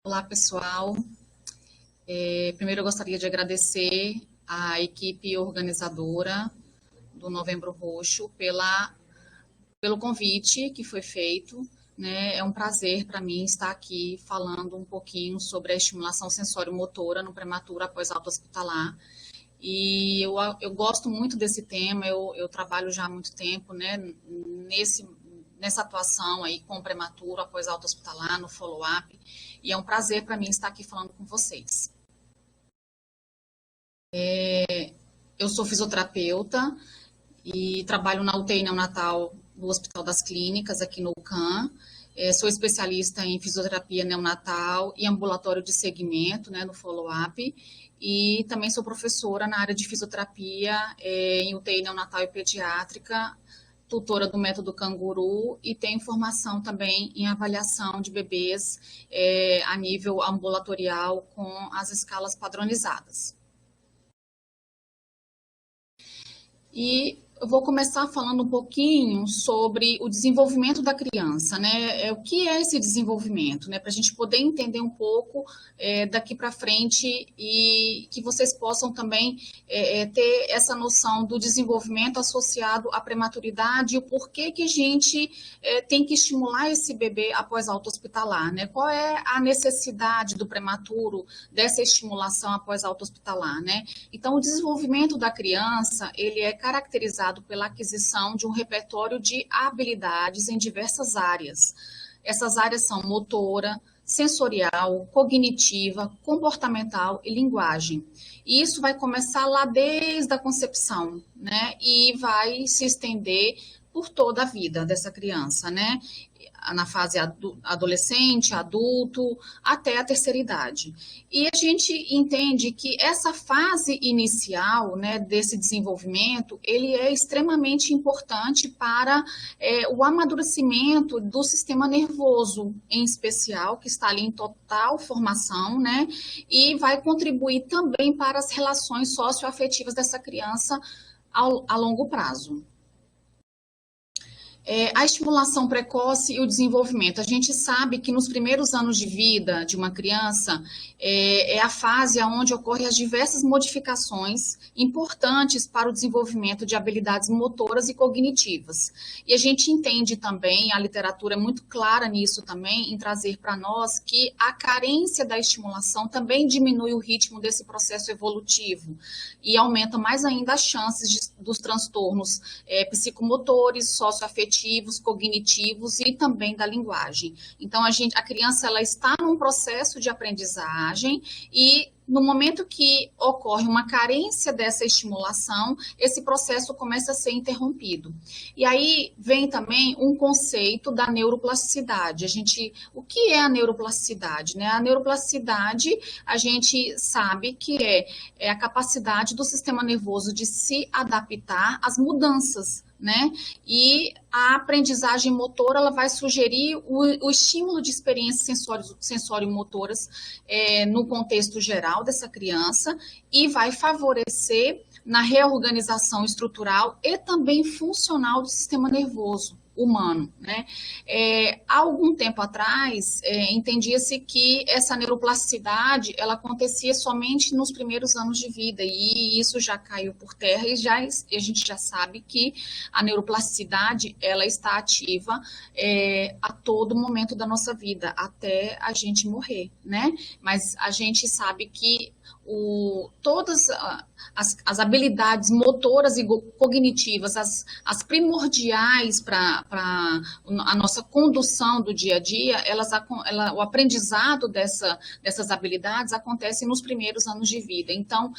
Olá, pessoal. Primeiro eu gostaria de agradecer à equipe organizadora do Novembro Roxo pelo convite que foi feito, né? É um prazer para mim estar aqui falando um pouquinho sobre a estimulação sensório-motora no prematuro após alta hospitalar. E eu gosto muito desse tema, eu trabalho já há muito tempo, né, nessa atuação aí com o prematuro após alta hospitalar, no follow-up, e é um prazer para mim estar aqui falando com vocês. Eu sou fisioterapeuta e trabalho na UTI neonatal do Hospital das Clínicas, aqui no UCAM. Sou especialista em fisioterapia neonatal e ambulatório de segmento, né, no follow-up. E também sou professora na área de fisioterapia em UTI neonatal e pediátrica, tutora do método Canguru e tenho formação também em avaliação de bebês a nível ambulatorial com as escalas padronizadas. E eu vou começar falando um pouquinho sobre o desenvolvimento da criança, né? O que é esse desenvolvimento, né? Para a gente poder entender um pouco daqui para frente e que vocês possam também ter essa noção do desenvolvimento associado à prematuridade e o porquê que a gente tem que estimular esse bebê após alta hospitalar, né? Qual é a necessidade do prematuro dessa estimulação após alta hospitalar, né? Então, o desenvolvimento da criança, ele é caracterizado pela aquisição de um repertório de habilidades em diversas áreas. Essas áreas são motora, sensorial, cognitiva, comportamental e linguagem. E isso vai começar lá desde a concepção, né? E vai se estender por toda a vida dessa criança, né? Na fase adolescente, adulto, até a terceira idade. E a gente entende que essa fase inicial, né, desse desenvolvimento, ele é extremamente importante para o amadurecimento do sistema nervoso, em especial, que está ali em total formação, né, e vai contribuir também para as relações socioafetivas dessa criança a longo prazo. A estimulação precoce e o desenvolvimento. A gente sabe que nos primeiros anos de vida de uma criança é a fase onde ocorrem as diversas modificações importantes para o desenvolvimento de habilidades motoras e cognitivas. E a gente entende também, a literatura é muito clara nisso também, em trazer para nós que a carência da estimulação também diminui o ritmo desse processo evolutivo e aumenta mais ainda as chances dos transtornos psicomotores, socioafetivos, cognitivos e também da linguagem. Então, a criança ela está num processo de aprendizagem e no momento que ocorre uma carência dessa estimulação, esse processo começa a ser interrompido. E aí vem também um conceito da neuroplasticidade. O que é a neuroplasticidade, né? A neuroplasticidade, a gente sabe que é a capacidade do sistema nervoso de se adaptar às mudanças, né? E a aprendizagem motora, ela vai sugerir o estímulo de experiências sensório-motoras no contexto geral dessa criança e vai favorecer na reorganização estrutural e também funcional do sistema nervoso humano, né? Há algum tempo atrás, entendia-se que essa neuroplasticidade, ela acontecia somente nos primeiros anos de vida, e isso já caiu por terra, e a gente já sabe que a neuroplasticidade, ela está ativa a todo momento da nossa vida, até a gente morrer, né? Mas a gente sabe que todas as habilidades motoras e cognitivas, as primordiais para a nossa condução do dia a dia, o aprendizado dessas habilidades acontece nos primeiros anos de vida. Então,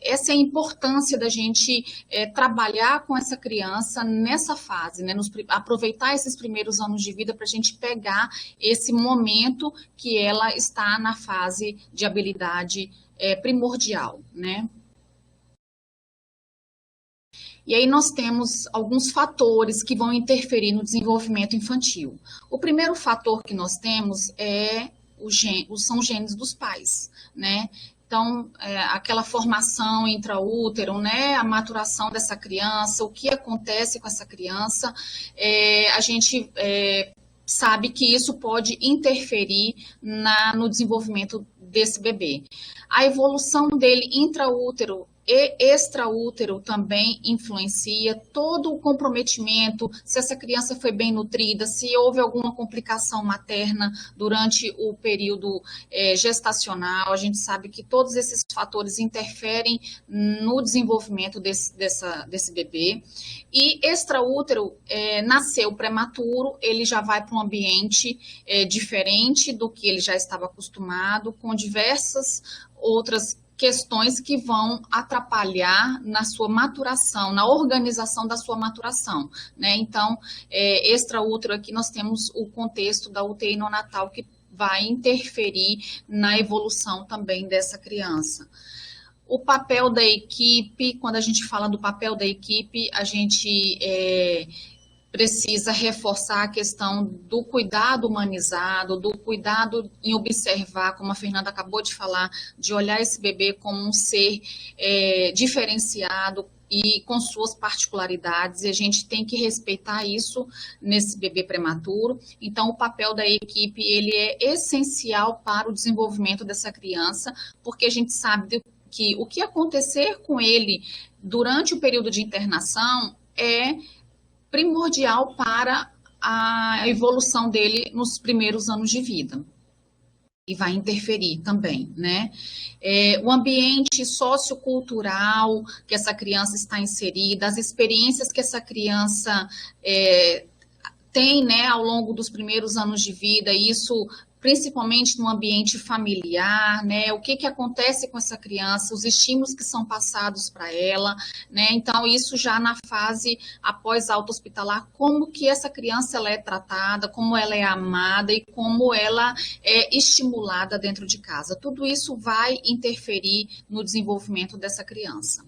essa é a importância da gente trabalhar com essa criança nessa fase, né? Aproveitar esses primeiros anos de vida para a gente pegar esse momento que ela está na fase de habilidade primordial, né? E aí nós temos alguns fatores que vão interferir no desenvolvimento infantil. O primeiro fator que nós temos são os genes dos pais, né? Então, aquela formação intraútero, né, a maturação dessa criança, o que acontece com essa criança, a gente sabe que isso pode interferir no desenvolvimento desse bebê. A evolução dele intraútero e extraútero também influencia todo o comprometimento, se essa criança foi bem nutrida, se houve alguma complicação materna durante o período gestacional. A gente sabe que todos esses fatores interferem no desenvolvimento desse bebê. E extraútero, nasceu prematuro, ele já vai para um ambiente diferente do que ele já estava acostumado, com diversas outras questões que vão atrapalhar na sua maturação, na organização da sua maturação, né? Então, extraútero aqui nós temos o contexto da UTI neonatal que vai interferir na evolução também dessa criança. O papel da equipe, quando a gente fala do papel da equipe, a gente precisa reforçar a questão do cuidado humanizado, do cuidado em observar, como a Fernanda acabou de falar, de olhar esse bebê como um ser diferenciado e com suas particularidades, e a gente tem que respeitar isso nesse bebê prematuro. Então, o papel da equipe, ele é essencial para o desenvolvimento dessa criança, porque a gente sabe que o que acontecer com ele durante o período de internação é primordial para a evolução dele nos primeiros anos de vida. E vai interferir também, né? O ambiente sociocultural que essa criança está inserida, as experiências que essa criança tem, né, ao longo dos primeiros anos de vida, isso principalmente no ambiente familiar, né? O que acontece com essa criança, os estímulos que são passados para ela, né? Então, isso já na fase após alta hospitalar, como que essa criança ela é tratada, como ela é amada e como ela é estimulada dentro de casa. Tudo isso vai interferir no desenvolvimento dessa criança.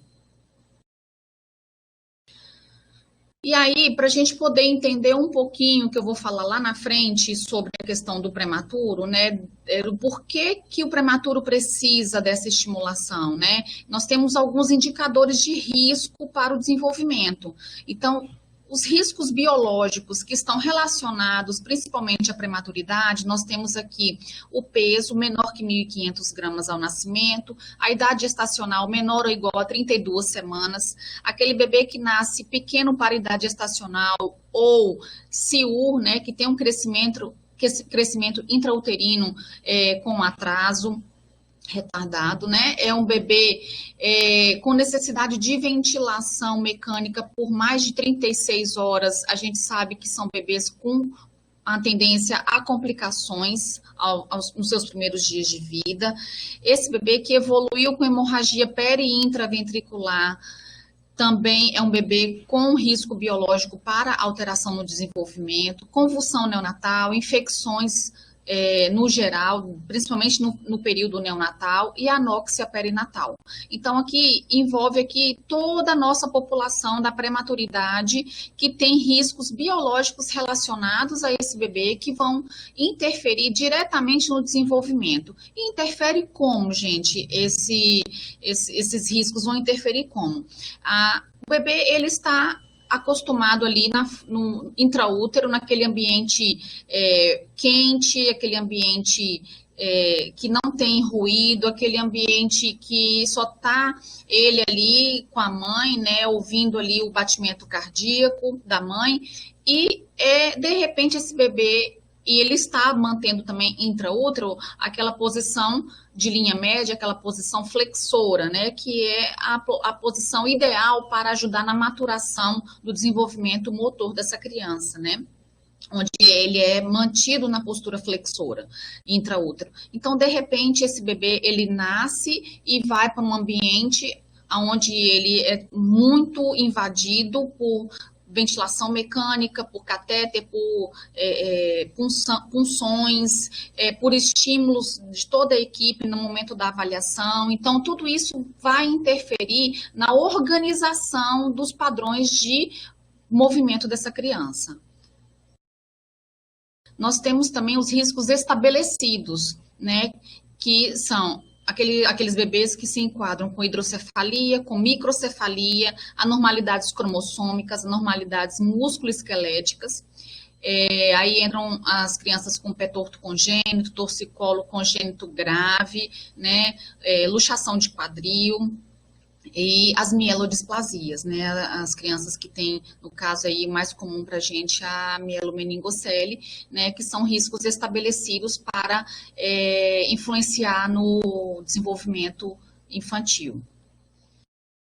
E aí, para a gente poder entender um pouquinho, que eu vou falar lá na frente sobre a questão do prematuro, né? O porquê que o prematuro precisa dessa estimulação, né? Nós temos alguns indicadores de risco para o desenvolvimento. Então, os riscos biológicos que estão relacionados principalmente à prematuridade, nós temos aqui o peso menor que 1.500 gramas ao nascimento, a idade gestacional menor ou igual a 32 semanas, aquele bebê que nasce pequeno para a idade gestacional ou CIUR, né, que tem um crescimento intrauterino com atraso retardado, né? É um bebê com necessidade de ventilação mecânica por mais de 36 horas. A gente sabe que são bebês com a tendência a complicações nos seus primeiros dias de vida. Esse bebê que evoluiu com hemorragia peri-intraventricular também é um bebê com risco biológico para alteração no desenvolvimento, convulsão neonatal, infecções no geral, principalmente no período neonatal, e anóxia perinatal. Então, aqui envolve aqui toda a nossa população da prematuridade que tem riscos biológicos relacionados a esse bebê que vão interferir diretamente no desenvolvimento. E interfere como, gente? Esses riscos vão interferir como? O bebê, ele está acostumado ali no intraútero, naquele ambiente quente, aquele ambiente que não tem ruído, aquele ambiente que só está ele ali com a mãe, né, ouvindo ali o batimento cardíaco da mãe, e de repente esse bebê, e ele está mantendo também intraútero aquela posição de linha média, aquela posição flexora, né, que é a posição ideal para ajudar na maturação do desenvolvimento motor dessa criança, né, onde ele é mantido na postura flexora, intraútero. Então, de repente, esse bebê, ele nasce e vai para um ambiente onde ele é muito invadido por ventilação mecânica, por catéter, por punções, por estímulos de toda a equipe no momento da avaliação. Então, tudo isso vai interferir na organização dos padrões de movimento dessa criança. Nós temos também os riscos estabelecidos, né, que são aqueles bebês que se enquadram com hidrocefalia, com microcefalia, anormalidades cromossômicas, anormalidades musculoesqueléticas, Aí entram as crianças com pé torto congênito, torcicolo congênito grave, né, luxação de quadril, e as mielodisplasias, né? As crianças que têm, no caso aí, mais comum para a gente, a mielomeningocele, né? Que são riscos estabelecidos para influenciar no desenvolvimento infantil.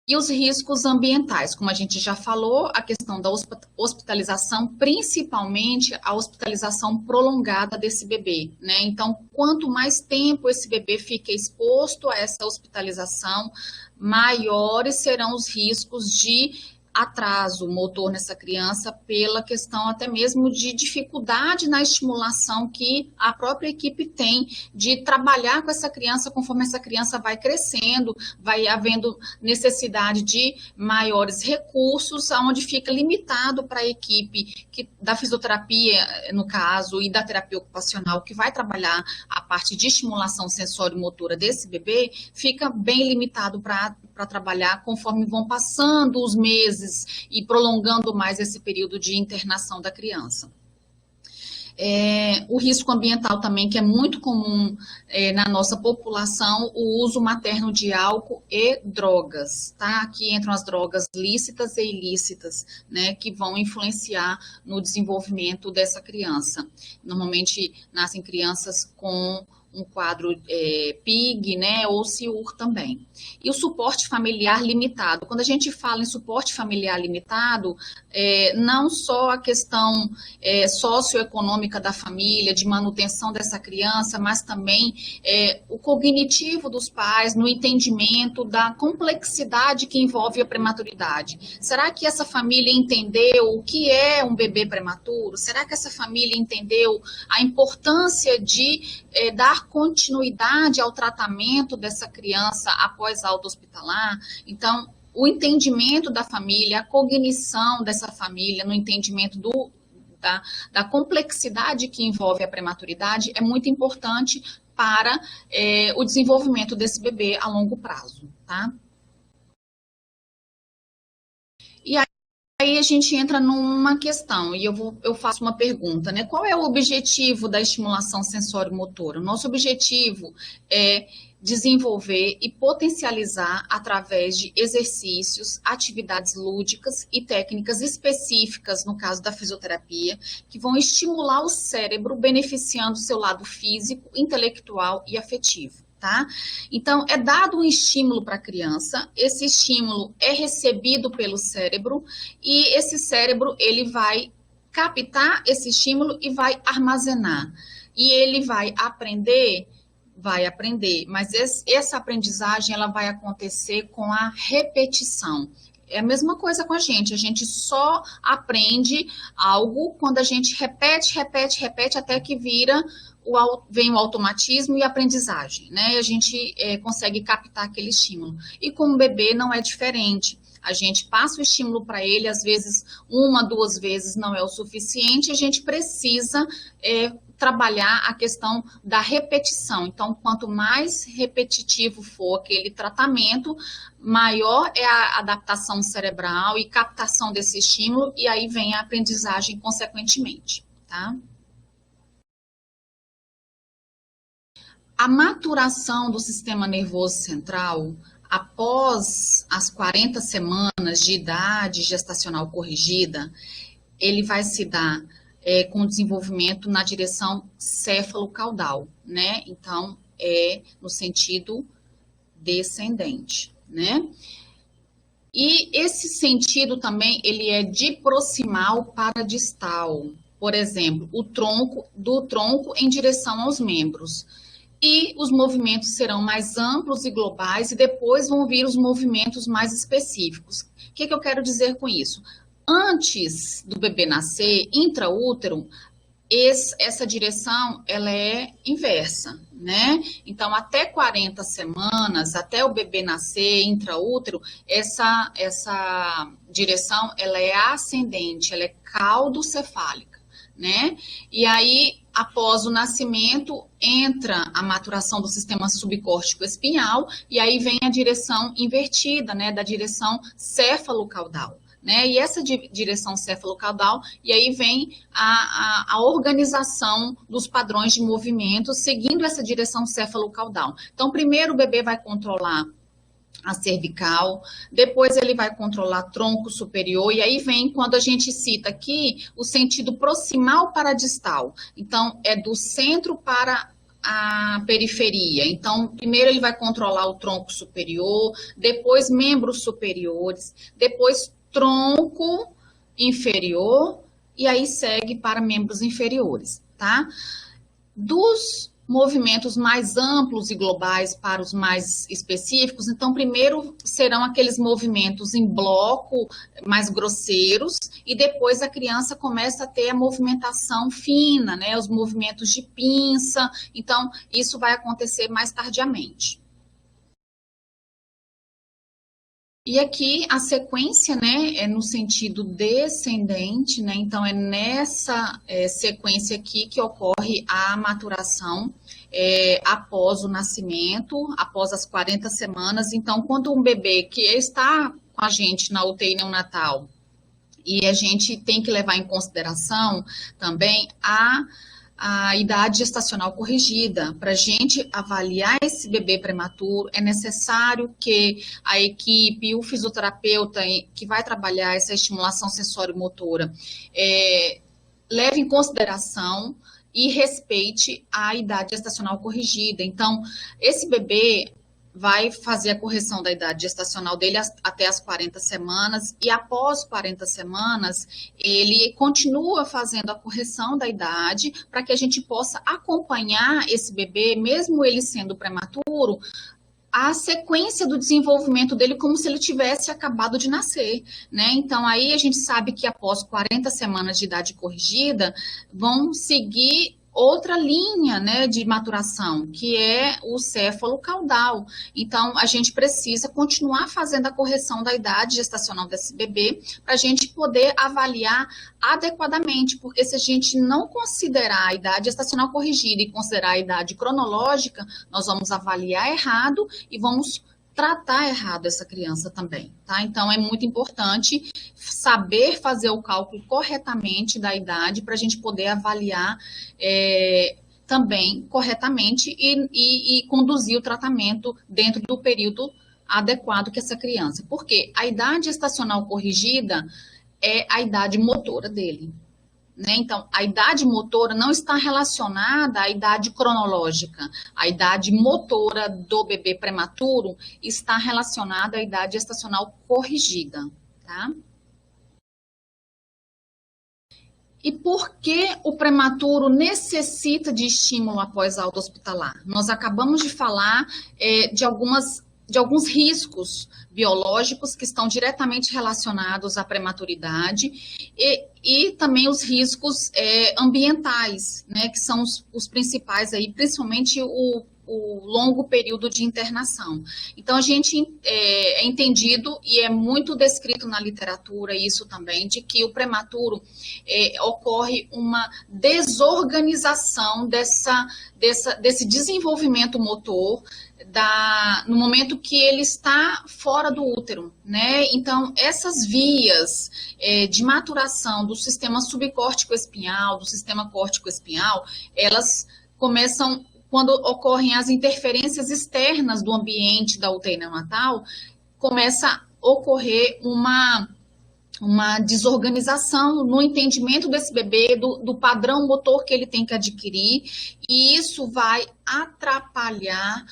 E os riscos ambientais, como a gente já falou, a questão da hospitalização, principalmente a hospitalização prolongada desse bebê, né? Então, quanto mais tempo esse bebê fica exposto a essa hospitalização, maiores serão os riscos de atraso motor nessa criança, pela questão até mesmo de dificuldade na estimulação que a própria equipe tem de trabalhar com essa criança conforme essa criança vai crescendo, vai havendo necessidade de maiores recursos, onde fica limitado para a equipe da fisioterapia, no caso, e da terapia ocupacional, que vai trabalhar a parte de estimulação sensório-motora desse bebê, fica bem limitado para trabalhar conforme vão passando os meses e prolongando mais esse período de internação da criança. O risco ambiental também, que é muito comum na nossa população, o uso materno de álcool e drogas, tá? Aqui entram as drogas lícitas e ilícitas, né, que vão influenciar no desenvolvimento dessa criança. Normalmente nascem crianças com um quadro PIG, né, ou CIUR também. E o suporte familiar limitado. Quando a gente fala em suporte familiar limitado, não só a questão socioeconômica da família, de manutenção dessa criança, mas também o cognitivo dos pais, no entendimento da complexidade que envolve a prematuridade. Será que essa família entendeu o que é um bebê prematuro? Será que essa família entendeu a importância de dar continuidade ao tratamento dessa criança após alta hospitalar? Então, o entendimento da família, a cognição dessa família, no entendimento da complexidade que envolve a prematuridade, é muito importante para o desenvolvimento desse bebê a longo prazo, tá? E aí a gente entra numa questão, e eu faço uma pergunta, né? Qual é o objetivo da estimulação sensório-motora? O nosso objetivo é desenvolver e potencializar através de exercícios, atividades lúdicas e técnicas específicas, no caso da fisioterapia, que vão estimular o cérebro, beneficiando o seu lado físico, intelectual e afetivo. Tá? Então, é dado um estímulo para a criança, esse estímulo é recebido pelo cérebro, e esse cérebro, ele vai captar esse estímulo e vai armazenar. E ele vai aprender, mas essa aprendizagem, ela vai acontecer com a repetição. É a mesma coisa com a gente só aprende algo quando a gente repete, até que vem o automatismo e a aprendizagem, né? E a gente consegue captar aquele estímulo. E com o bebê não é diferente. A gente passa o estímulo para ele, às vezes 1, 2 vezes não é o suficiente, a gente precisa trabalhar a questão da repetição. Então, quanto mais repetitivo for aquele tratamento, maior é a adaptação cerebral e captação desse estímulo, e aí vem a aprendizagem consequentemente, tá? A maturação do sistema nervoso central, após as 40 semanas de idade gestacional corrigida, ele vai se dar com o desenvolvimento na direção céfalo-caudal, né? Então, no sentido descendente, né? E esse sentido também, ele é de proximal para distal. Por exemplo, do tronco em direção aos membros. E os movimentos serão mais amplos e globais, e depois vão vir os movimentos mais específicos. O que eu quero dizer com isso? Antes do bebê nascer, intraútero, essa direção, ela é inversa, né? Então, até 40 semanas, até o bebê nascer, intraútero, essa direção, ela é ascendente, ela é caudocefálica, né? E aí, após o nascimento, entra a maturação do sistema subcórtico espinhal, e aí vem a direção invertida, né? Da direção céfalo-caudal. né? E essa direção cefalocaudal, e aí vem a organização dos padrões de movimento seguindo essa direção cefalocaudal. Então, primeiro o bebê vai controlar a cervical, depois ele vai controlar tronco superior, e aí vem, quando a gente cita aqui, o sentido proximal para distal. Então, é do centro para a periferia. Então, primeiro ele vai controlar o tronco superior, depois membros superiores, depois tronco inferior, e aí segue para membros inferiores, tá? Dos movimentos mais amplos e globais para os mais específicos, então, primeiro serão aqueles movimentos em bloco, mais grosseiros, e depois a criança começa a ter a movimentação fina, né, os movimentos de pinça, então, isso vai acontecer mais tardiamente. E aqui a sequência, né, é no sentido descendente, né, então é nessa sequência aqui que ocorre a maturação após o nascimento, após as 40 semanas. Então, quando um bebê que está com a gente na UTI neonatal, e a gente tem que levar em consideração também a idade gestacional corrigida. Para a gente avaliar esse bebê prematuro, é necessário que a equipe, o fisioterapeuta que vai trabalhar essa estimulação sensório-motora, leve em consideração e respeite a idade gestacional corrigida. Então, esse bebê vai fazer a correção da idade gestacional dele até as 40 semanas, e após 40 semanas, ele continua fazendo a correção da idade para que a gente possa acompanhar esse bebê, mesmo ele sendo prematuro, a sequência do desenvolvimento dele como se ele tivesse acabado de nascer, né? Então, aí a gente sabe que após 40 semanas de idade corrigida, vão seguir outra linha, né, de maturação, que é o céfalo caudal. Então, a gente precisa continuar fazendo a correção da idade gestacional desse bebê para a gente poder avaliar adequadamente, porque se a gente não considerar a idade gestacional corrigida e considerar a idade cronológica, nós vamos avaliar errado e vamos tratar errado essa criança também, tá? Então, é muito importante saber fazer o cálculo corretamente da idade para a gente poder avaliar também corretamente e conduzir o tratamento dentro do período adequado que essa criança. Porque a idade gestacional corrigida é a idade motora dele, né? Então, a idade motora não está relacionada à idade cronológica. A idade motora do bebê prematuro está relacionada à idade gestacional corrigida, tá? E por que o prematuro necessita de estímulo após alta hospitalar? Nós acabamos de falar de alguns riscos biológicos que estão diretamente relacionados à prematuridade e também os riscos ambientais, né, que são os principais aí, principalmente o longo período de internação. Então, a gente é entendido e é muito descrito na literatura isso também, de que o prematuro ocorre uma desorganização desse desenvolvimento motor no momento que ele está fora do útero, né? Então, essas vias de maturação do sistema subcórtico-espinhal, do sistema córtico-espinhal, elas começam quando ocorrem as interferências externas do ambiente da UTI neonatal, começa a ocorrer uma desorganização no entendimento desse bebê, do padrão motor que ele tem que adquirir, e isso vai atrapalhar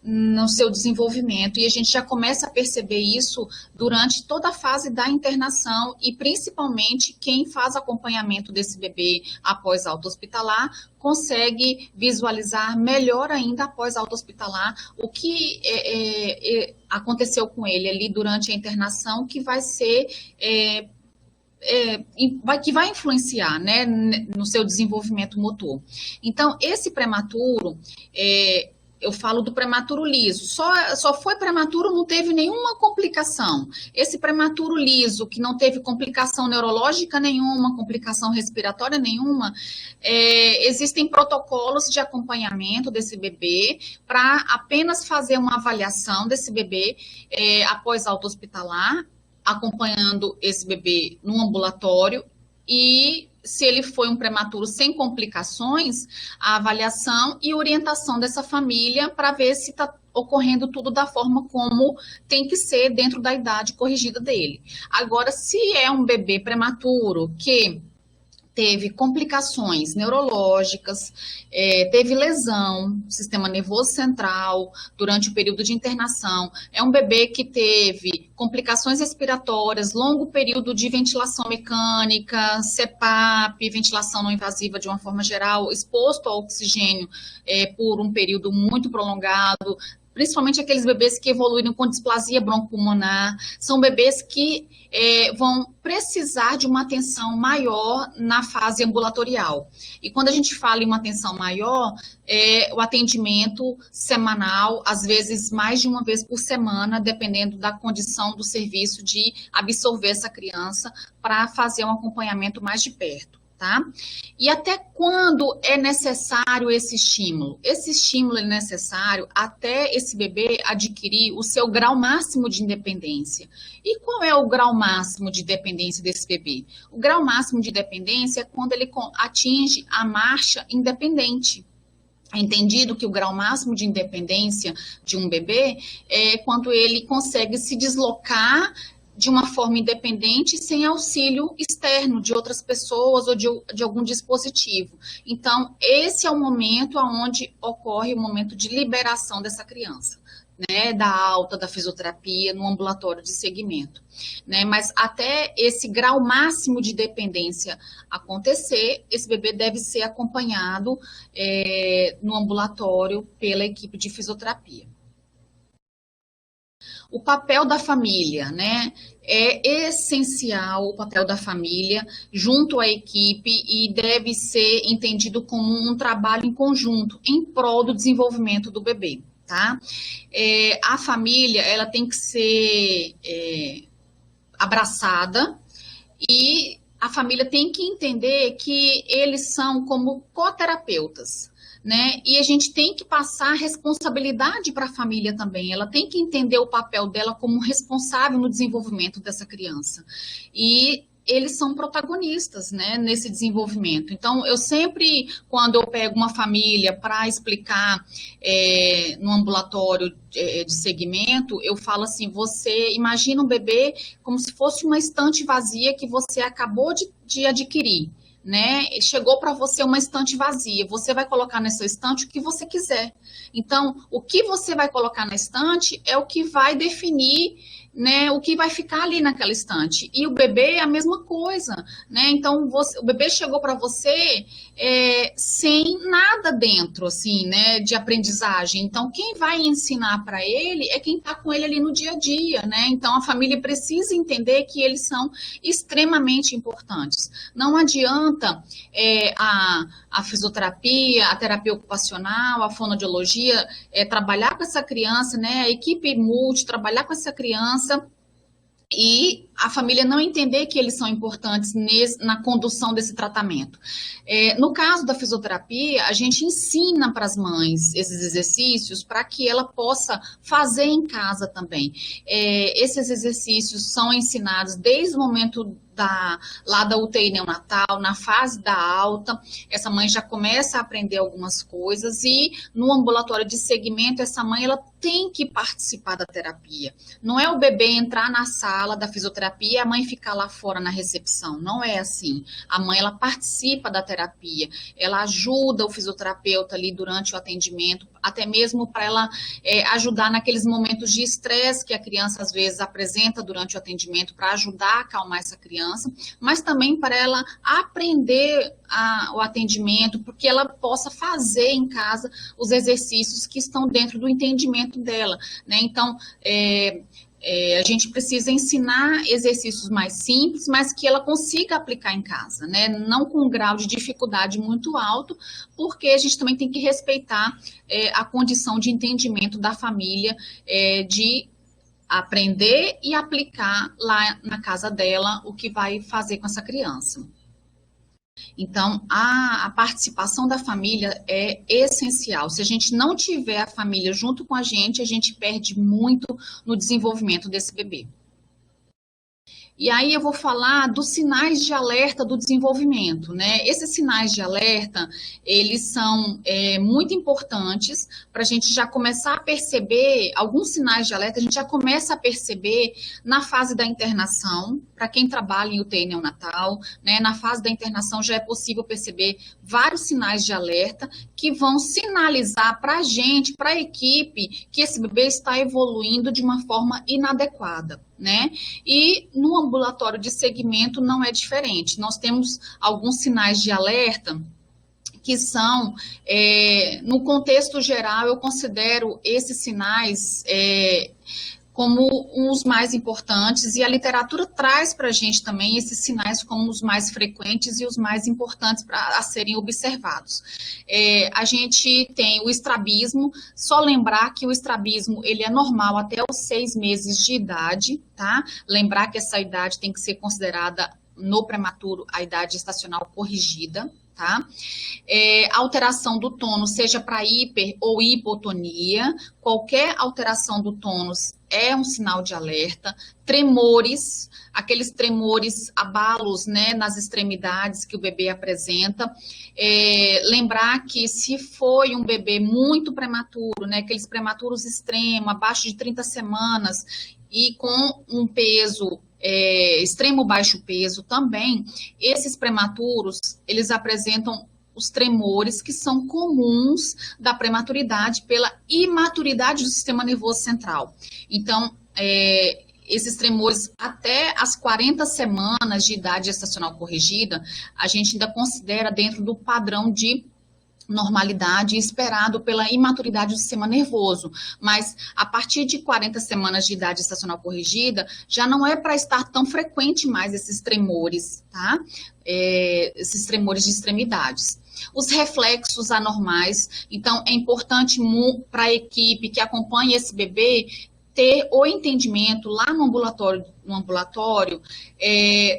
no seu desenvolvimento, e a gente já começa a perceber isso durante toda a fase da internação, e principalmente quem faz acompanhamento desse bebê após alta hospitalar consegue visualizar melhor ainda após alta hospitalar o que aconteceu com ele ali durante a internação, que vai ser que vai influenciar, né, no seu desenvolvimento motor. Então, esse prematuro, eu falo do prematuro liso, só foi prematuro, não teve nenhuma complicação. Esse prematuro liso, que não teve complicação neurológica nenhuma, complicação respiratória nenhuma, existem protocolos de acompanhamento desse bebê para apenas fazer uma avaliação desse bebê após alta hospitalar, acompanhando esse bebê no ambulatório, e se ele foi um prematuro sem complicações, a avaliação e orientação dessa família para ver se está ocorrendo tudo da forma como tem que ser dentro da idade corrigida dele. Agora, se é um bebê prematuro que teve complicações neurológicas, teve lesão do sistema nervoso central durante o período de internação, é um bebê que teve complicações respiratórias, longo período de ventilação mecânica, CPAP, ventilação não invasiva de uma forma geral, exposto ao oxigênio por um período muito prolongado, principalmente aqueles bebês que evoluíram com displasia broncopulmonar, são bebês que vão precisar de uma atenção maior na fase ambulatorial. E quando a gente fala em uma atenção maior, o atendimento semanal, às vezes mais de uma vez por semana, dependendo da condição do serviço de absorver essa criança para fazer um acompanhamento mais de perto. Tá? E até quando é necessário esse estímulo? Esse estímulo é necessário até esse bebê adquirir o seu grau máximo de independência. E qual é o grau máximo de dependência desse bebê? O grau máximo de dependência é quando ele atinge a marcha independente. É entendido que o grau máximo de independência de um bebê é quando ele consegue se deslocar de uma forma independente, sem auxílio externo de outras pessoas ou de algum dispositivo. Então, esse é o momento onde ocorre o momento de liberação dessa criança, né, da alta, da fisioterapia, no ambulatório de segmento. Né, mas até esse grau máximo de dependência acontecer, esse bebê deve ser acompanhado no ambulatório pela equipe de fisioterapia. O papel da família, né? É essencial o papel da família junto à equipe e deve ser entendido como um trabalho em conjunto em prol do desenvolvimento do bebê, tá? A família, ela tem que ser abraçada e a família tem que entender que eles são como coterapeutas. Né? E a gente tem que passar a responsabilidade para a família também. Ela tem que entender o papel dela como responsável no desenvolvimento dessa criança. E eles são protagonistas, né, nesse desenvolvimento. Então, eu sempre, quando eu pego uma família para explicar no ambulatório de segmento, eu falo assim, você imagina um bebê como se fosse uma estante vazia que você acabou de adquirir. Né? Chegou para você uma estante vazia, você vai colocar nessa estante o que você quiser. Então, o que você vai colocar na estante é o que vai definir, né, o que vai ficar ali naquela estante. E o bebê é a mesma coisa, né? Então, o bebê chegou para você sem nada dentro, assim, né, de aprendizagem. Então, quem vai ensinar para ele é quem está com ele ali no dia a dia, né? Então, a família precisa entender que eles são extremamente importantes. Não adianta a fisioterapia, a terapia ocupacional, a fonoaudiologia, trabalhar com essa criança, né? A equipe multi, trabalhar com essa criança e a família não entender que eles são importantes na condução desse tratamento. No caso da fisioterapia, a gente ensina para as mães esses exercícios para que ela possa fazer em casa também. Esses exercícios são ensinados desde o momento lá da UTI neonatal, na fase da alta, essa mãe já começa a aprender algumas coisas e no ambulatório de segmento, essa mãe ela tem que participar da terapia. Não é o bebê entrar na sala da fisioterapia e a mãe ficar lá fora na recepção, não é assim. A mãe ela participa da terapia, ela ajuda o fisioterapeuta ali durante o atendimento, até mesmo para ela ajudar naqueles momentos de estresse que a criança às vezes apresenta durante o atendimento, para ajudar a acalmar essa criança, mas também para ela aprender o atendimento, porque ela possa fazer em casa os exercícios que estão dentro do entendimento dela, né? Então, a gente precisa ensinar exercícios mais simples, mas que ela consiga aplicar em casa, né? Não com um grau de dificuldade muito alto, porque a gente também tem que respeitar a condição de entendimento da família, de aprender e aplicar lá na casa dela o que vai fazer com essa criança. Então, a participação da família é essencial. Se a gente não tiver a família junto com a gente perde muito no desenvolvimento desse bebê. E aí eu vou falar dos sinais de alerta do desenvolvimento, né? Esses sinais de alerta, eles são muito importantes para a gente já começar a perceber, alguns sinais de alerta a gente já começa a perceber na fase da internação, para quem trabalha em UTI neonatal, né? Na fase da internação já é possível perceber vários sinais de alerta que vão sinalizar para a gente, para a equipe, que esse bebê está evoluindo de uma forma inadequada, né? E no ambulatório de segmento não é diferente. Nós temos alguns sinais de alerta que são, no contexto geral, eu considero esses sinais como os mais importantes, e a literatura traz para a gente também esses sinais como os mais frequentes e os mais importantes a serem observados. A gente tem o estrabismo, só lembrar que o estrabismo ele é normal até os 6 meses de idade, tá? Lembrar que essa idade tem que ser considerada no prematuro a idade gestacional corrigida, tá? Alteração do tônus, seja para hiper ou hipotonia, qualquer alteração do tônus é um sinal de alerta. Tremores, aqueles tremores, abalos, né, nas extremidades que o bebê apresenta. Lembrar que se foi um bebê muito prematuro, né, aqueles prematuros extremos, abaixo de 30 semanas, e com um peso extremo baixo peso também, esses prematuros, eles apresentam os tremores que são comuns da prematuridade pela imaturidade do sistema nervoso central. Então, esses tremores até as 40 semanas de idade gestacional corrigida, a gente ainda considera dentro do padrão de normalidade esperado pela imaturidade do sistema nervoso, mas a partir de 40 semanas de idade gestacional corrigida, já não é para estar tão frequente mais esses tremores, tá? Esses tremores de extremidades. Os reflexos anormais, então é importante para a equipe que acompanha esse bebê ter o entendimento lá no ambulatório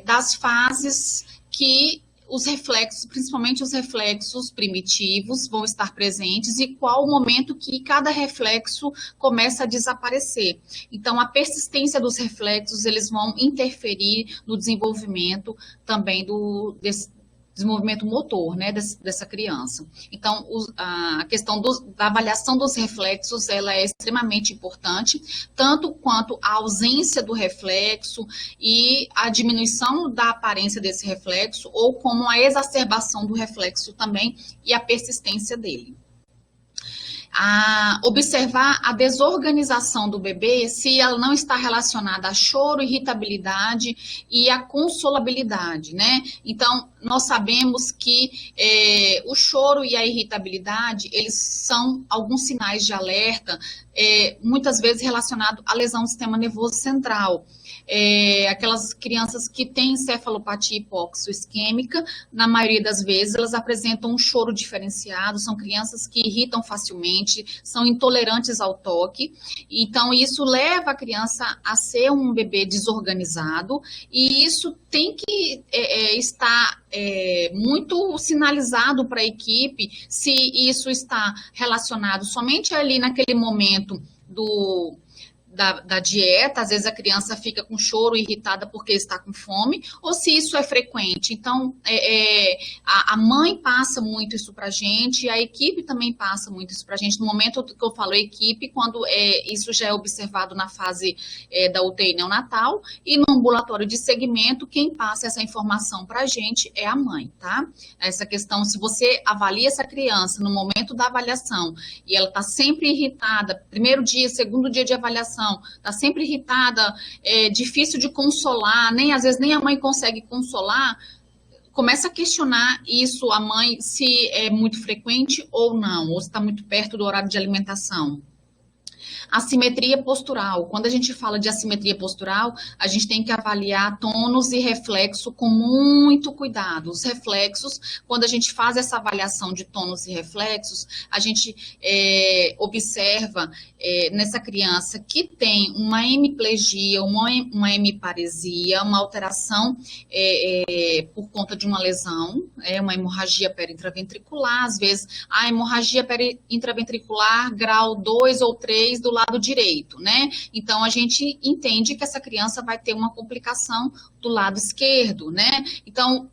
das fases que os reflexos, principalmente os reflexos primitivos, vão estar presentes e qual o momento que cada reflexo começa a desaparecer. Então, a persistência dos reflexos, eles vão interferir no desenvolvimento também desse desenvolvimento motor, né, dessa criança. Então, a questão da avaliação dos reflexos, ela é extremamente importante, tanto quanto a ausência do reflexo e a diminuição da aparência desse reflexo, ou como a exacerbação do reflexo também e a persistência dele. Observar a desorganização do bebê, se ela não está relacionada a choro, irritabilidade e a consolabilidade, né? Então, nós sabemos que o choro e a irritabilidade, eles são alguns sinais de alerta, muitas vezes relacionados à lesão do sistema nervoso central. Aquelas crianças que têm encefalopatia hipóxico-isquêmica, na maioria das vezes, elas apresentam um choro diferenciado, são crianças que irritam facilmente, são intolerantes ao toque, então isso leva a criança a ser um bebê desorganizado, e isso tem que estar muito sinalizado para a equipe, se isso está relacionado somente ali naquele momento da dieta, às vezes a criança fica com choro, irritada porque está com fome, ou se isso é frequente. Então, a mãe passa muito isso para a gente, a equipe também passa muito isso para a gente. No momento que eu falo equipe, quando isso já é observado na fase da UTI neonatal, e no ambulatório de segmento, quem passa essa informação para a gente é a mãe, tá? Essa questão, se você avalia essa criança no momento da avaliação, e ela está sempre irritada, primeiro dia, segundo dia de avaliação, está sempre irritada, difícil de consolar, às vezes nem a mãe consegue consolar, começa a questionar isso, a mãe, se é muito frequente ou não, ou se está muito perto do horário de alimentação. Assimetria postural. Quando a gente fala de assimetria postural, a gente tem que avaliar tônus e reflexo com muito cuidado. Os reflexos, quando a gente faz essa avaliação de tônus e reflexos, a gente observa nessa criança que tem uma hemiplegia, uma hemiparesia, uma alteração por conta de uma lesão, uma hemorragia perintraventricular, às vezes a hemorragia perintraventricular grau 2 ou 3 do lado direito, né? Então, a gente entende que essa criança vai ter uma complicação do lado esquerdo, né? Então,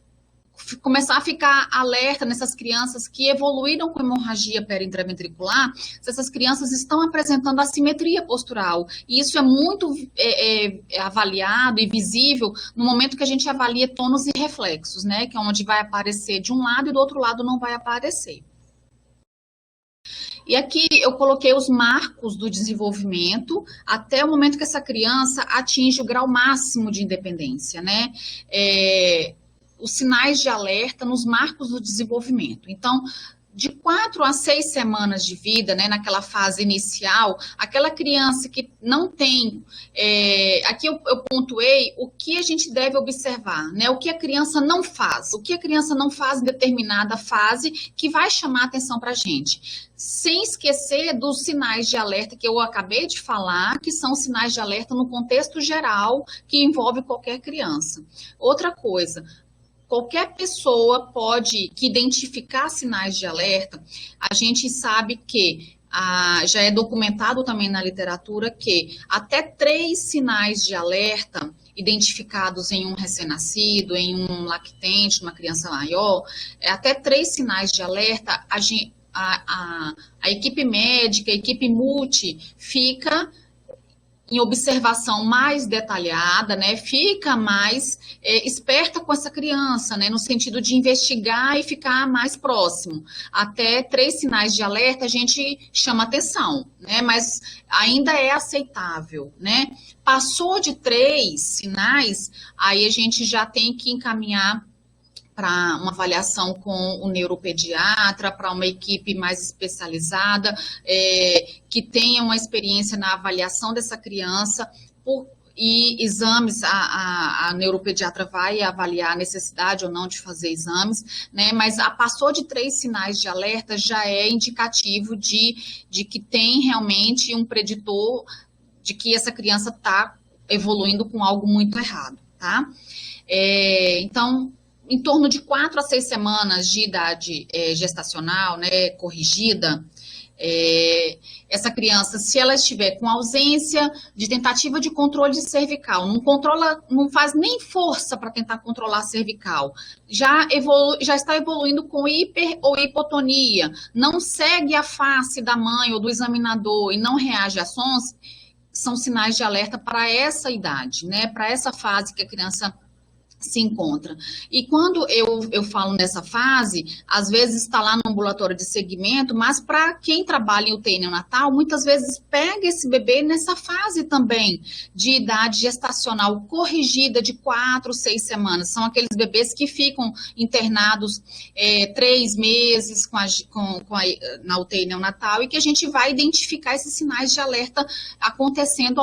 começar a ficar alerta nessas crianças que evoluíram com hemorragia periintraventricular, se essas crianças estão apresentando assimetria postural. E isso é muito avaliado e visível no momento que a gente avalia tônus e reflexos, né? Que é onde vai aparecer de um lado e do outro lado não vai aparecer. E aqui eu coloquei os marcos do desenvolvimento até o momento que essa criança atinge o grau máximo de independência, né? Os sinais de alerta nos marcos do desenvolvimento. Então, de 4 a 6 semanas de vida, né, naquela fase inicial, aquela criança que não tem, aqui eu pontuei o que a gente deve observar, né, o que a criança não faz, em determinada fase que vai chamar a atenção para a gente. Sem esquecer dos sinais de alerta que eu acabei de falar, que são sinais de alerta no contexto geral, que envolve qualquer criança. Outra coisa, qualquer pessoa pode identificar sinais de alerta. A gente sabe que já é documentado também na literatura que até 3 sinais de alerta identificados em um recém-nascido, em um lactente, uma criança maior, até 3 sinais de alerta, a equipe médica, a equipe multi, fica em observação mais detalhada, né, fica mais esperta com essa criança, né, no sentido de investigar e ficar mais próximo. Até 3 sinais de alerta a gente chama atenção, né, mas ainda é aceitável, né. Passou de 3 sinais, aí a gente já tem que encaminhar para uma avaliação com o neuropediatra, para uma equipe mais especializada, que tenha uma experiência na avaliação dessa criança, e exames, a neuropediatra vai avaliar a necessidade ou não de fazer exames, né, mas passou de 3 sinais de alerta já é indicativo de que tem realmente um preditor de que essa criança está evoluindo com algo muito errado, tá? Então, em torno de 4 a 6 semanas de idade gestacional, né, corrigida, essa criança, se ela estiver com ausência de tentativa de controle cervical, não faz nem força para tentar controlar a cervical, já está evoluindo com hiper ou hipotonia, não segue a face da mãe ou do examinador e não reage a sons, são sinais de alerta para essa idade, né, para essa fase que a criança se encontra. E quando eu falo nessa fase, às vezes está lá no ambulatório de segmento, mas para quem trabalha em UTI neonatal, muitas vezes pega esse bebê nessa fase também de idade gestacional corrigida de 4, 6 semanas. São aqueles bebês que ficam internados 3 meses na UTI neonatal e que a gente vai identificar esses sinais de alerta acontecendo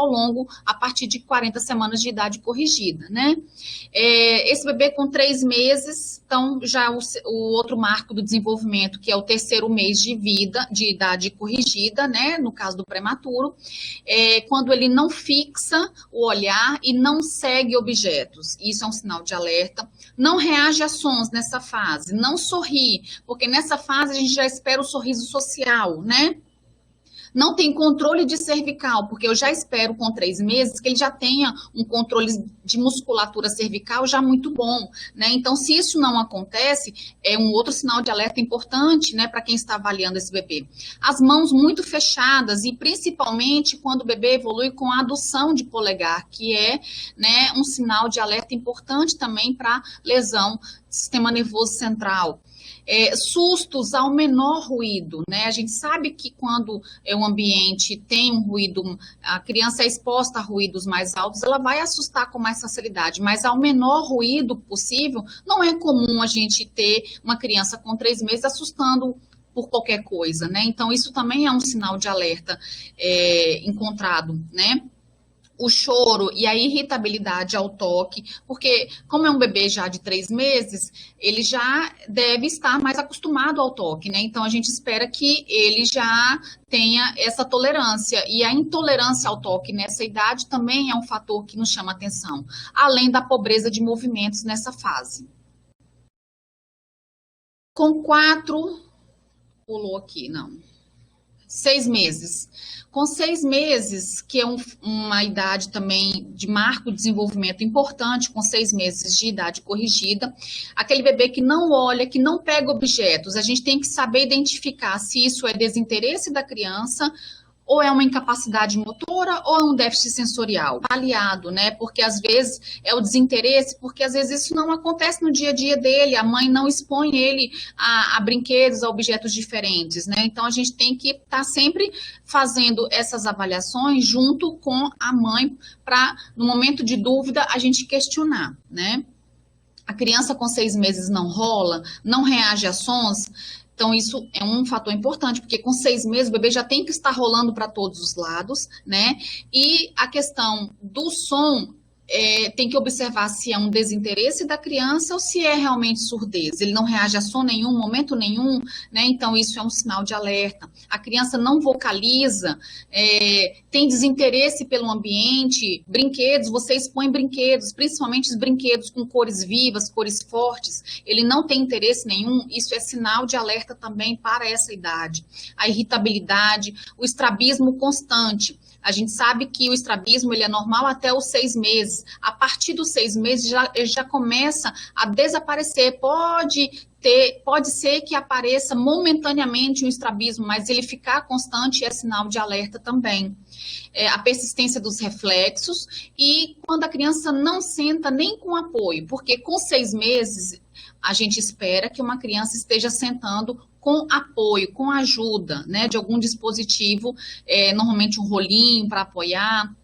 a partir de 40 semanas de idade corrigida, né? Esse bebê com 3 meses, então já o outro marco do desenvolvimento, que é o 3º mês de vida, de idade corrigida, né, no caso do prematuro, quando ele não fixa o olhar e não segue objetos, isso é um sinal de alerta, não reage a sons nessa fase, não sorri, porque nessa fase a gente já espera o sorriso social, né? Não tem controle de cervical, porque eu já espero com 3 meses que ele já tenha um controle de musculatura cervical já muito bom, né? Então, se isso não acontece, é um outro sinal de alerta importante, né, para quem está avaliando esse bebê. As mãos muito fechadas e principalmente quando o bebê evolui com a adução de polegar, que é, né, um sinal de alerta importante também para lesão do sistema nervoso central. Sustos ao menor ruído, né? A gente sabe que quando o ambiente tem um ruído, a criança é exposta a ruídos mais altos, ela vai assustar com mais facilidade, mas ao menor ruído possível, não é comum a gente ter uma criança com 3 meses assustando por qualquer coisa, né? Então, isso também é um sinal de alerta encontrado, né? O choro e a irritabilidade ao toque, porque como é um bebê já de 3 meses, ele já deve estar mais acostumado ao toque, né? Então, a gente espera que ele já tenha essa tolerância. E a intolerância ao toque nessa idade também é um fator que nos chama atenção, além da pobreza de movimentos nessa fase. Com 4, pulou aqui, não. 6 meses. Com 6 meses, que é uma idade também de marco de desenvolvimento importante, com 6 meses de idade corrigida, aquele bebê que não olha, que não pega objetos, a gente tem que saber identificar se isso é desinteresse da criança, ou é uma incapacidade motora, ou é um déficit sensorial, aliado, né? Porque às vezes é o desinteresse, porque às vezes isso não acontece no dia a dia dele, a mãe não expõe ele a brinquedos, a objetos diferentes, né? Então a gente tem que estar sempre fazendo essas avaliações junto com a mãe, para, no momento de dúvida, a gente questionar, né? A criança com 6 meses não rola, não reage a sons. Então, isso é um fator importante, porque com 6 meses o bebê já tem que estar rolando para todos os lados, né? E a questão do som, tem que observar se é um desinteresse da criança ou se é realmente surdez. Ele não reage a som nenhum, momento nenhum, né? Então, isso é um sinal de alerta. A criança não vocaliza, tem desinteresse pelo ambiente, brinquedos, você expõe brinquedos, principalmente os brinquedos com cores vivas, cores fortes, ele não tem interesse nenhum, isso é sinal de alerta também para essa idade. A irritabilidade, o estrabismo constante. A gente sabe que o estrabismo ele é normal até os 6 meses. A partir dos 6 meses ele já começa a desaparecer. Pode ser que apareça momentaneamente um estrabismo, mas ele ficar constante é sinal de alerta também. A persistência dos reflexos e quando a criança não senta nem com apoio, porque com 6 meses a gente espera que uma criança esteja sentando com apoio, com ajuda, né, de algum dispositivo, normalmente um rolinho para apoiar.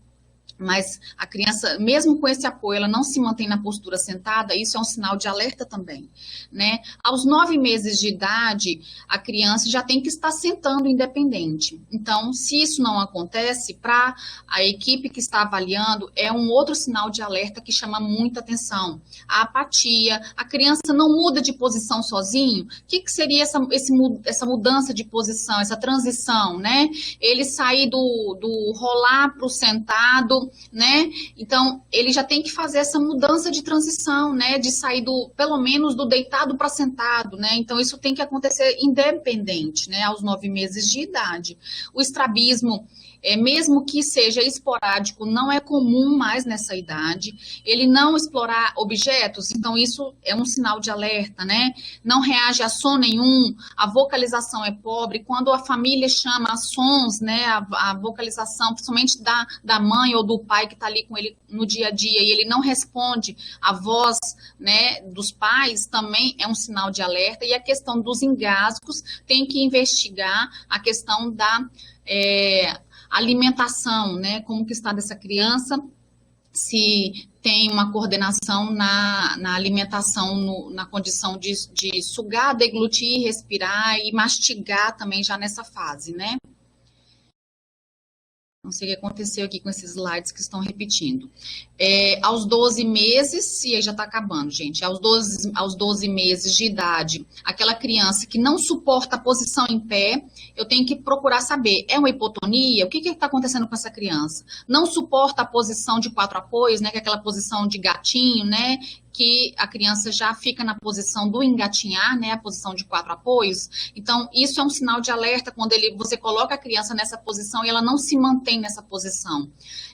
Mas a criança, mesmo com esse apoio, ela não se mantém na postura sentada, isso é um sinal de alerta também, né? Aos 9 meses de idade, a criança já tem que estar sentando independente. Então, se isso não acontece, para a equipe que está avaliando, é um outro sinal de alerta que chama muita atenção. A apatia, a criança não muda de posição sozinho. O que seria essa mudança de posição, essa transição, né? Ele sair do rolar para o sentado, né? Então, ele já tem que fazer essa mudança de transição, né? De sair pelo menos do deitado para sentado, né? Então, isso tem que acontecer independente, né? Aos 9 meses de idade. O estrabismo, mesmo que seja esporádico, não é comum mais nessa idade. Ele não explorar objetos, então isso é um sinal de alerta, né? Não reage a som nenhum, a vocalização é pobre. Quando a família chama a sons, né? A vocalização, principalmente da mãe ou do pai que está ali com ele no dia a dia e ele não responde à voz, né, dos pais, também é um sinal de alerta. E a questão dos engasgos, tem que investigar a questão da alimentação, né, como que está dessa criança, se tem uma coordenação na alimentação, na condição de sugar, deglutir, respirar e mastigar também já nessa fase, né? Não sei o que aconteceu aqui com esses slides que estão repetindo. Aos 12 meses, e aí já está acabando, gente, aos 12 meses de idade, aquela criança que não suporta a posição em pé, eu tenho que procurar saber, é uma hipotonia? O que está acontecendo com essa criança? Não suporta a posição de 4 apoios, né, que é aquela posição de gatinho, né, que a criança já fica na posição do engatinhar, né, a posição de 4 apoios. Então, isso é um sinal de alerta quando você coloca a criança nessa posição e ela não se mantém nessa posição.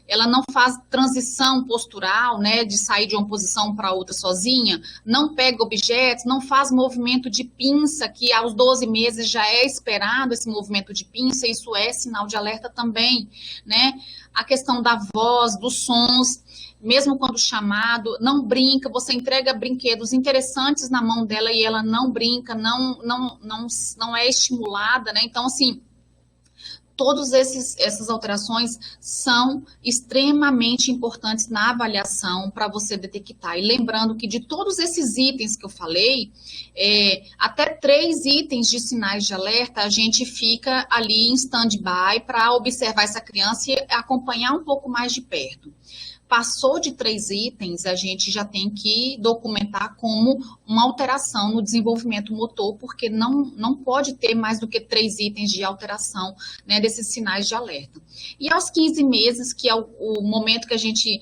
Ela não faz transição postural, né, de sair de uma posição para outra sozinha, não pega objetos, não faz movimento de pinça, que aos 12 meses já é esperado esse movimento de pinça, isso é sinal de alerta também, né? A questão da voz, dos sons, mesmo quando chamado, não brinca, você entrega brinquedos interessantes na mão dela e ela não brinca, não é estimulada, né? Então, assim, todas essas alterações são extremamente importantes na avaliação para você detectar. E lembrando que de todos esses itens que eu falei, até 3 itens de sinais de alerta, a gente fica ali em stand-by para observar essa criança e acompanhar um pouco mais de perto. Passou de 3 itens, a gente já tem que documentar como uma alteração no desenvolvimento motor, porque não pode ter mais do que 3 itens de alteração, né, desses sinais de alerta. E aos 15 meses, que é o momento que a gente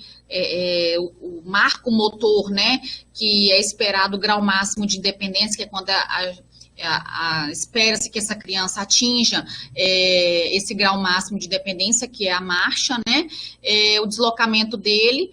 o marco motor, né, que é esperado o grau máximo de independência, que é quando espera-se que essa criança atinja esse grau máximo de dependência, que é a marcha, né? O deslocamento dele,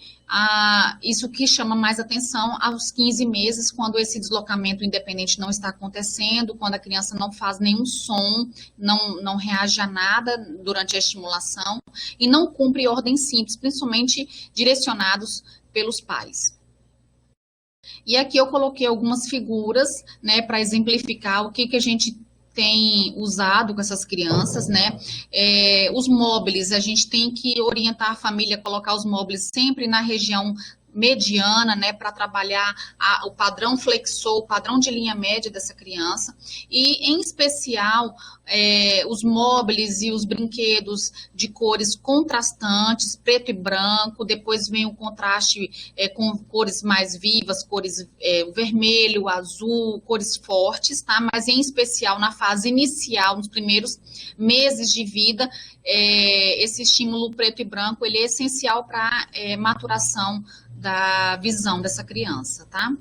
isso que chama mais atenção aos 15 meses, quando esse deslocamento independente não está acontecendo, quando a criança não faz nenhum som, não reage a nada durante a estimulação e não cumpre ordens simples, principalmente direcionados pelos pais. E aqui eu coloquei algumas figuras, né, para exemplificar o que a gente tem usado com essas crianças, né? Os móveis, a gente tem que orientar a família a colocar os móveis sempre na região mediana, né, para trabalhar o padrão flexor, o padrão de linha média dessa criança, e em especial os móveis e os brinquedos de cores contrastantes, preto e branco, depois vem o contraste com cores mais vivas, cores vermelho, azul, cores fortes, tá? Mas em especial na fase inicial, nos primeiros meses de vida, esse estímulo preto e branco, ele é essencial para maturação da visão dessa criança, tá?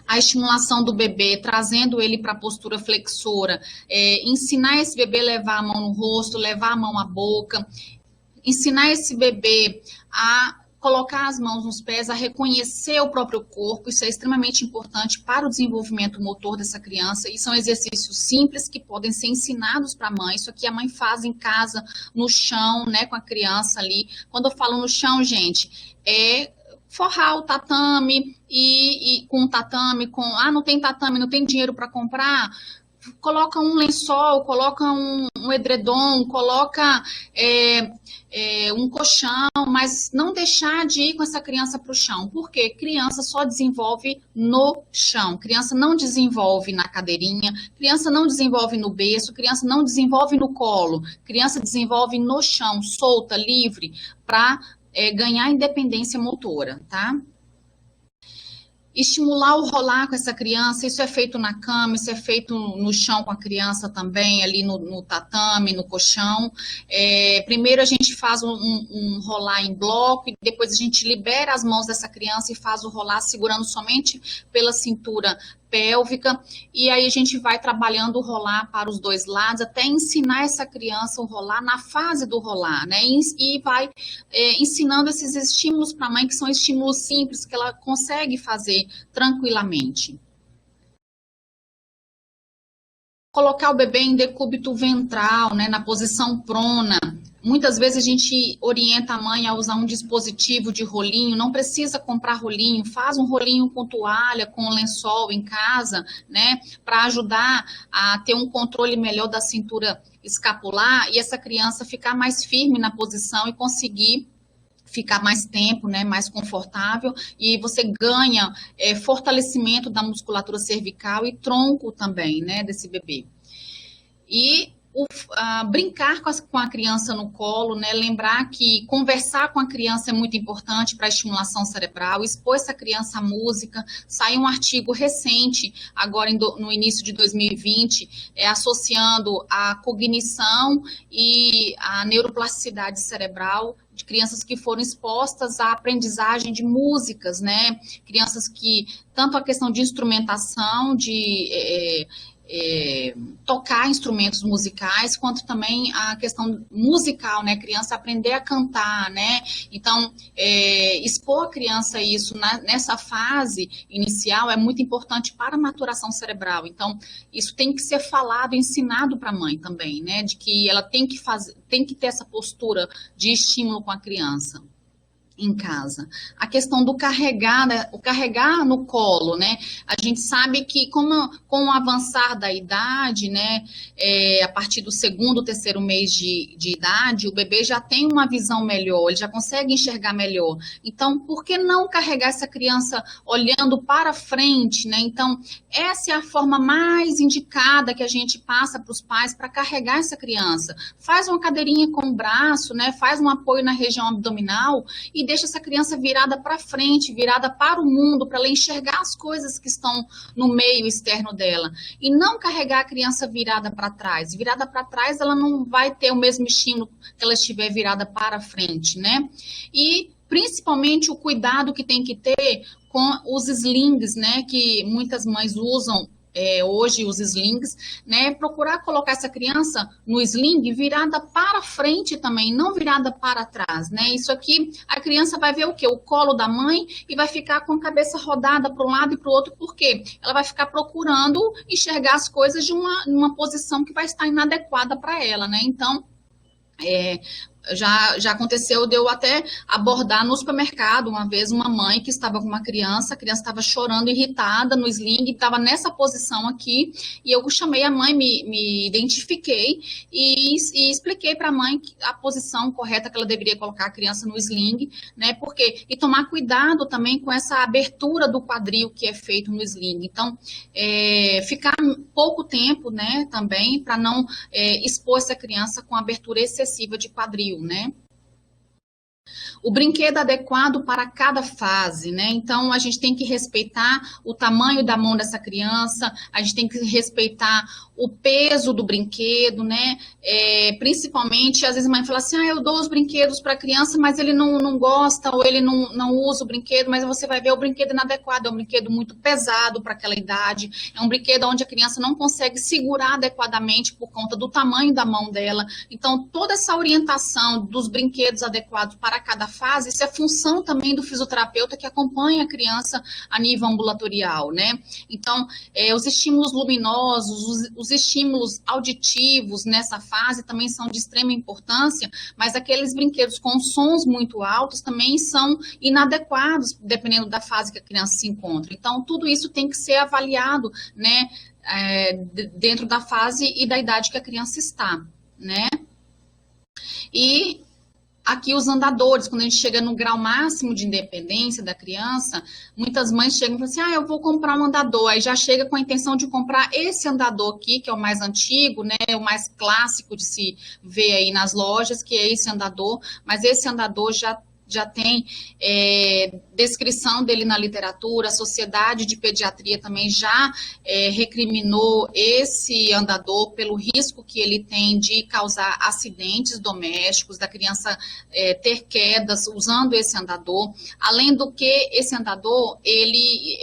A estimulação do bebê, trazendo ele para a postura flexora, ensinar esse bebê a levar a mão no rosto, levar a mão à boca, ensinar esse bebê a colocar as mãos nos pés, a reconhecer o próprio corpo, isso é extremamente importante para o desenvolvimento motor dessa criança, e são exercícios simples que podem ser ensinados para a mãe, isso aqui a mãe faz em casa, no chão, né, com a criança ali. Quando eu falo no chão, gente, forrar o tatame e com o tatame, não tem tatame, não tem dinheiro para comprar, coloca um lençol, coloca um edredom, coloca um colchão, mas não deixar de ir com essa criança para o chão, porque criança só desenvolve no chão, criança não desenvolve na cadeirinha, criança não desenvolve no berço, criança não desenvolve no colo, criança desenvolve no chão, solta, livre, para ganhar independência motora, tá? Estimular o rolar com essa criança, isso é feito na cama, isso é feito no chão com a criança também, ali no tatame, no colchão. Primeiro a gente faz um rolar em bloco e depois a gente libera as mãos dessa criança e faz o rolar segurando somente pela cintura pélvica, e aí a gente vai trabalhando o rolar para os dois lados, até ensinar essa criança o rolar na fase do rolar, né? E vai ensinando esses estímulos para a mãe, que são estímulos simples, que ela consegue fazer tranquilamente. Colocar o bebê em decúbito ventral, né, na posição prona. Muitas vezes a gente orienta a mãe a usar um dispositivo de rolinho, não precisa comprar rolinho, faz um rolinho com toalha, com lençol em casa, né, para ajudar a ter um controle melhor da cintura escapular e essa criança ficar mais firme na posição e conseguir ficar mais tempo, né, mais confortável, e você ganha fortalecimento da musculatura cervical e tronco também, né, desse bebê. E brincar com a criança no colo, né? Lembrar que conversar com a criança é muito importante para a estimulação cerebral, expor essa criança à música. Saiu um artigo recente, agora no início de 2020, associando a cognição e a neuroplasticidade cerebral de crianças que foram expostas à aprendizagem de músicas, né? Crianças que, tanto a questão de instrumentação, de tocar instrumentos musicais, quanto também a questão musical, né, criança aprender a cantar, né, então expor a criança isso nessa fase inicial é muito importante para a maturação cerebral, então isso tem que ser falado, ensinado para a mãe também, né, de que ela tem que ter essa postura de estímulo com a criança em casa. A questão do carregar, né, o carregar no colo, né? A gente sabe que com o avançar da idade, né, a partir do segundo, terceiro mês de idade, o bebê já tem uma visão melhor, ele já consegue enxergar melhor. Então, por que não carregar essa criança olhando para frente, né? Então, essa é a forma mais indicada que a gente passa para os pais para carregar essa criança. Faz uma cadeirinha com o braço, né? Faz um apoio na região abdominal e deixa essa criança virada para frente, virada para o mundo, para ela enxergar as coisas que estão no meio externo dela. E não carregar a criança virada para trás. Virada para trás, ela não vai ter o mesmo estímulo que ela estiver virada para frente, né? E principalmente o cuidado que tem que ter com os slings, né, que muitas mães usam hoje, os slings, né, procurar colocar essa criança no sling virada para frente também, não virada para trás, né, isso aqui, a criança vai ver o quê? O colo da mãe e vai ficar com a cabeça rodada para um lado e para o outro, por quê? Ela vai ficar procurando enxergar as coisas de uma posição que vai estar inadequada para ela, né, então, já aconteceu de eu até abordar no supermercado uma vez uma mãe que estava com uma criança, a criança estava chorando, irritada no sling, estava nessa posição aqui, e eu chamei a mãe, me identifiquei e expliquei para a mãe a posição correta que ela deveria colocar a criança no sling, né? Porque, e tomar cuidado também com essa abertura do quadril que é feito no sling. Então, ficar pouco tempo, né, também, para não expor essa criança com abertura excessiva de quadril, né? O brinquedo adequado para cada fase, né? Então, a gente tem que respeitar o tamanho da mão dessa criança, a gente tem que respeitar o peso do brinquedo, né? Principalmente, às vezes a mãe fala assim, eu dou os brinquedos para a criança, mas ele não gosta, ou ele não usa o brinquedo, mas você vai ver o brinquedo inadequado, é um brinquedo muito pesado para aquela idade, é um brinquedo onde a criança não consegue segurar adequadamente por conta do tamanho da mão dela. Então, toda essa orientação dos brinquedos adequados para cada fase, isso é função também do fisioterapeuta que acompanha a criança a nível ambulatorial, né? Então, os estímulos luminosos, os estímulos auditivos nessa fase também são de extrema importância, mas aqueles brinquedos com sons muito altos também são inadequados, dependendo da fase que a criança se encontra. Então, tudo isso tem que ser avaliado, né, dentro da fase e da idade que a criança está, né? E aqui os andadores, quando a gente chega no grau máximo de independência da criança, muitas mães chegam e falam assim, eu vou comprar um andador, aí já chega com a intenção de comprar esse andador aqui, que é o mais antigo, né, o mais clássico de se ver aí nas lojas, que é esse andador, mas esse andador já tem descrição dele na literatura, a Sociedade de Pediatria também já recriminou esse andador pelo risco que ele tem de causar acidentes domésticos, da criança ter quedas usando esse andador. Além do que, esse andador, ele,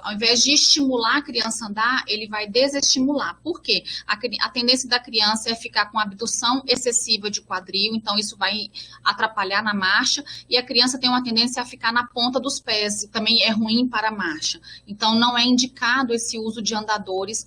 ao invés de estimular a criança a andar, ele vai desestimular. Por quê? A tendência da criança é ficar com abdução excessiva de quadril, então isso vai atrapalhar na marcha, e a criança tem uma tendência a ficar na ponta dos pés, e também é ruim para a marcha. Então, não é indicado esse uso de andadores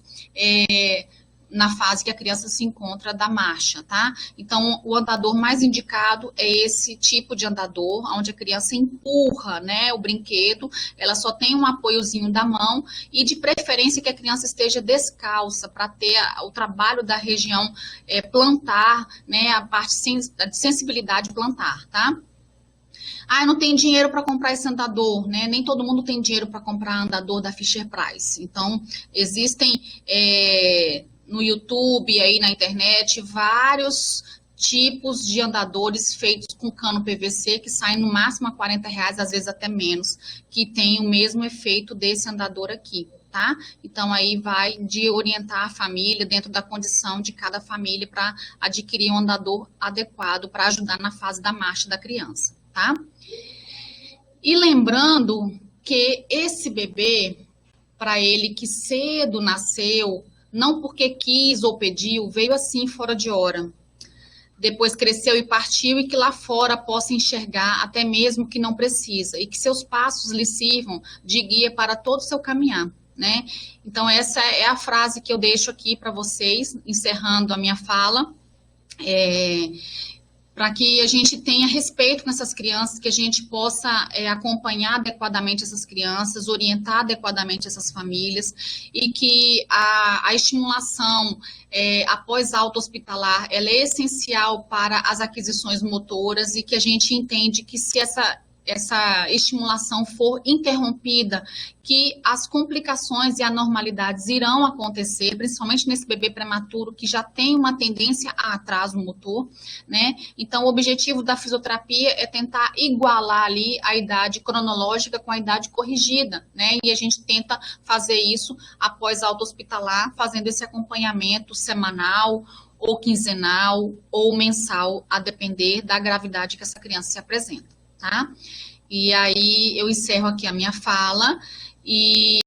na fase que a criança se encontra da marcha, tá? Então, o andador mais indicado é esse tipo de andador, onde a criança empurra, né, o brinquedo, ela só tem um apoiozinho da mão, e de preferência que a criança esteja descalça, para ter o trabalho da região plantar, né, a parte de sensibilidade plantar, tá? Eu não tenho dinheiro para comprar esse andador, né? Nem todo mundo tem dinheiro para comprar andador da Fisher-Price. Então, existem no YouTube, aí na internet, vários tipos de andadores feitos com cano PVC, que saem no máximo a R$40, às vezes até menos, que tem o mesmo efeito desse andador aqui, tá? Então, aí vai de orientar a família dentro da condição de cada família para adquirir um andador adequado para ajudar na fase da marcha da criança, tá? E lembrando que esse bebê, para ele que cedo nasceu, não porque quis ou pediu, veio assim fora de hora. Depois cresceu e partiu, e que lá fora possa enxergar até mesmo que não precisa, e que seus passos lhe sirvam de guia para todo o seu caminhar, né? Então, essa é a frase que eu deixo aqui para vocês, encerrando a minha fala, para que a gente tenha respeito com essas crianças, que a gente possa acompanhar adequadamente essas crianças, orientar adequadamente essas famílias, e que a estimulação após alta hospitalar, ela é essencial para as aquisições motoras, e que a gente entende que se essa estimulação for interrompida, que as complicações e anormalidades irão acontecer, principalmente nesse bebê prematuro que já tem uma tendência a atraso motor, né? Então, o objetivo da fisioterapia é tentar igualar ali a idade cronológica com a idade corrigida, né? E a gente tenta fazer isso após alta hospitalar, fazendo esse acompanhamento semanal, ou quinzenal, ou mensal, a depender da gravidade que essa criança se apresenta. tá? E aí eu encerro aqui a minha fala e